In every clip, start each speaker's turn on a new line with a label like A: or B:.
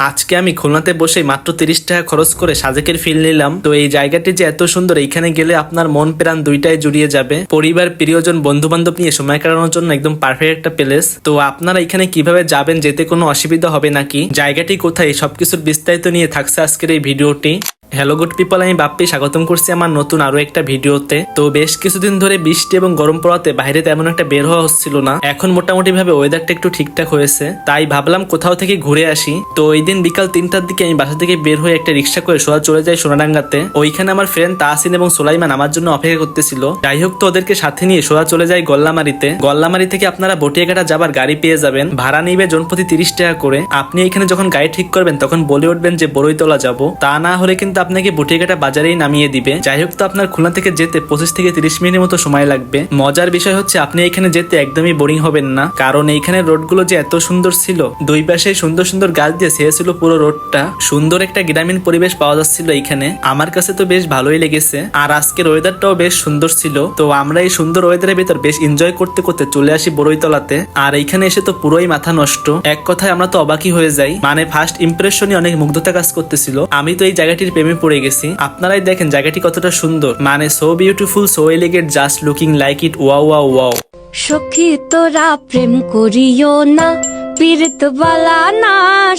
A: আজকে আমি খুলনাতে বসে মাত্র 30 টাকা খরচ করে সাজেকের ফিল নিলাম। তো এই জায়গাটি যে এত সুন্দর, এইখানে গেলে আপনার মন প্রাণ দুইটাই জুড়িয়ে যাবে। পরিবার, প্রিয়জন, বন্ধু বান্ধব নিয়ে সময় কাটানোর জন্য একদম পারফেক্ট একটা প্লেস। তো আপনারা এখানে কিভাবে যাবেন, যেতে কোনো অসুবিধা হবে নাকি, জায়গাটি কোথায়, সবকিছুর বিস্তারিত নিয়ে থাকছে আজকের এই ভিডিওটি। হ্যালো গুড পিপল, আমি বাপ্পি স্বাগতম করছি আমার নতুন আরো একটা ভিডিওতে। তো বেশ কিছুদিন ধরে বৃষ্টি এবং গরম পড়াতে বাইরে তেমন একটা বের হওয়া হচ্ছিল না। এখন মোটামুটি ভাবে ওয়েদারটা একটু ঠিকঠাক হয়েছে, তাই ভাবলাম কোথাও থেকে ঘুরে আসি। তো ওই দিন বিকাল 3টার দিকে আমি বাসা থেকে বের হয়ে একটা রিক্সা করে সোজা চলে যাই সোনাডাঙ্গাতে। ওইখানে আমার ফ্রেন্ড তাহসিন এবং সোলাইমান আমার জন্য অপেক্ষা করতেছিল। যাই হোক, তো ওদেরকে সাথে নিয়ে সোজা চলে যাই গল্লামারিতে। গল্লামারি থেকে আপনারা বটিয়াঘাটা যাবার গাড়ি পেয়ে যাবেন। ভাড়া নিবে জনপ্রতি 30 টাকা করে। আপনি এখানে যখন গাড়ি ঠিক করবেন তখন বলে উঠবেন যে বড়ইতলা যাব, তা না হলে কিন্তু আপনাকে বটিয়াঘাটা বাজারেই নামিয়ে দিবে। যাই হোক, তো আপনার খুলনা থেকে যেতে 25 থেকে 30 মিনিটের মতো সময় লাগবে। মজার বিষয় হচ্ছে আপনি এখানে যেতে একদমই বোরিং হবেন না, কারণ এইখানে রোডগুলো যে এত সুন্দর ছিল, দুই পাশে সুন্দর সুন্দর গাছ দিয়ে ছেয়েছিল পুরো রোডটা। সুন্দর একটা গ্রামীণ পরিবেশ পাওয়া যাচ্ছিল এইখানে। আমার কাছে তো বেশ ভালোই লেগেছে। আর আজকের ওয়েদারটাও বেশ সুন্দর ছিল। তো আমরা এই সুন্দর ওয়েদারের ভিতর বেশ এনজয় করতে করতে চলে আসি বড়ইতলাতে। আর এইখানে এসে তো পুরোই মাথা নষ্ট। এক কথায় আমরা তো অবাকই হয়ে যাই। মানে ফার্স্ট ইমপ্রেশনই অনেক মুগ্ধতা কাজ করতেছিল। আমি তো এই জায়গাটির প্রেমে পড়ে গেছি। আপনারাই দেখেন জায়গাটি কতটা সুন্দর, মানে so beautiful, so elegant, just looking like it. Wow wow wow.
B: সখী তোরা প্রেম করিও না, পীড়িত বালা না।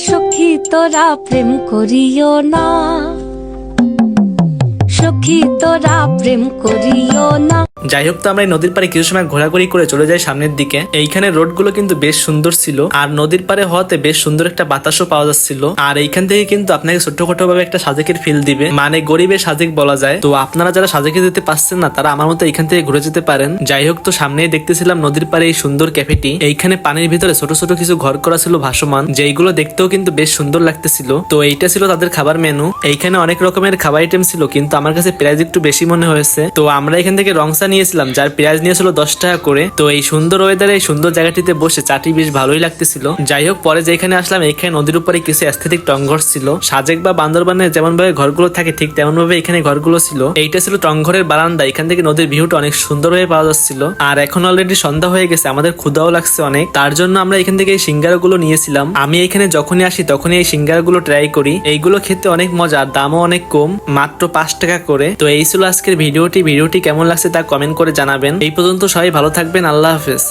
B: সখী তোরা প্রেম করিও না, সখী তোরা প্রেম করিও না।
A: যাই হোক, তো আমরা এই নদীর পাড়ে কিছু সময় ঘোরাঘুরি করে চলে যাই সামনের দিকে। এইখানে রোডগুলো কিন্তু বেশ সুন্দর ছিল, আর নদীর পাড়ে হওয়াতে বেশ সুন্দর একটা বাতাসও পাওয়া যাচ্ছিল। আর এইখান থেকে কিন্তু আপনাকে ছোট্টখাটো ভাবে একটা সাজেকের ফিল দিবে, মানে গরিবের সাজেক বলা যায়। তো আপনারা যারা সাজেকে যেতে পারছেন না, তারা আমার মতো এইখান থেকে ঘুরে যেতে পারেন। যাই হোক, তো সামনেই দেখতেছিলাম নদীর পাড়ে এই সুন্দর ক্যাফেটি। এইখানে পানির ভিতরে ছোট ছোট কিছু ঘর করা ছিল ভাসমান, যেইগুলো দেখতেও কিন্তু বেশ সুন্দর লাগতেছিল। তো এইটা ছিল তাদের খাবার মেনু। এইখানে অনেক রকমের খাবার আইটেম ছিল, কিন্তু আমার কাছে প্রাইস একটু বেশি মনে হয়েছে। তো আমরা এখান থেকে রংসা নিয়েছিলাম, যার প্রাইস নিয়েছিল 10 টাকা করে। তো এই সুন্দর ওয়েদারে এই সুন্দর জায়গাটিতে বসে চাটি বেশ ভালোই লাগতেছিল। যাই হোক, পরে যেখানে আসলাম, এখানে নদীর উপরে কিছু অ্যাস্থেটিক টংঘর ছিল। সাজেক বা বান্দরবানে যেমন ভাবে ঘরগুলো থাকে, ঠিক তেমন ভাবে এখানে ঘরগুলো ছিল। এইটা ছিল টংঘরের বারান্দা। এখান থেকে নদীর ভিউটা অনেক সুন্দর ভাবে পাওয়া যাচ্ছিল। আর এখন অলরেডি সন্ধ্যা হয়ে গেছে, আমাদের ক্ষুধাও লাগছে অনেক। তার জন্য আমরা এখান থেকে এই সিঙ্গারাগুলো নিয়েছিলাম। আমি এখানে যখনই আসি তখনই এই সিঙ্গারাগুলো ট্রাই করি। এইগুলো খেতে অনেক মজা, আর দামও অনেক কম, মাত্র 5 টাকা করে। তো এই ছিল আজকের ভিডিওটি কেমন লাগছে তা কমেন্ট করে জানাবেন। এই পর্যন্ত সবাই ভালো থাকবেন। আল্লাহ হাফেজ।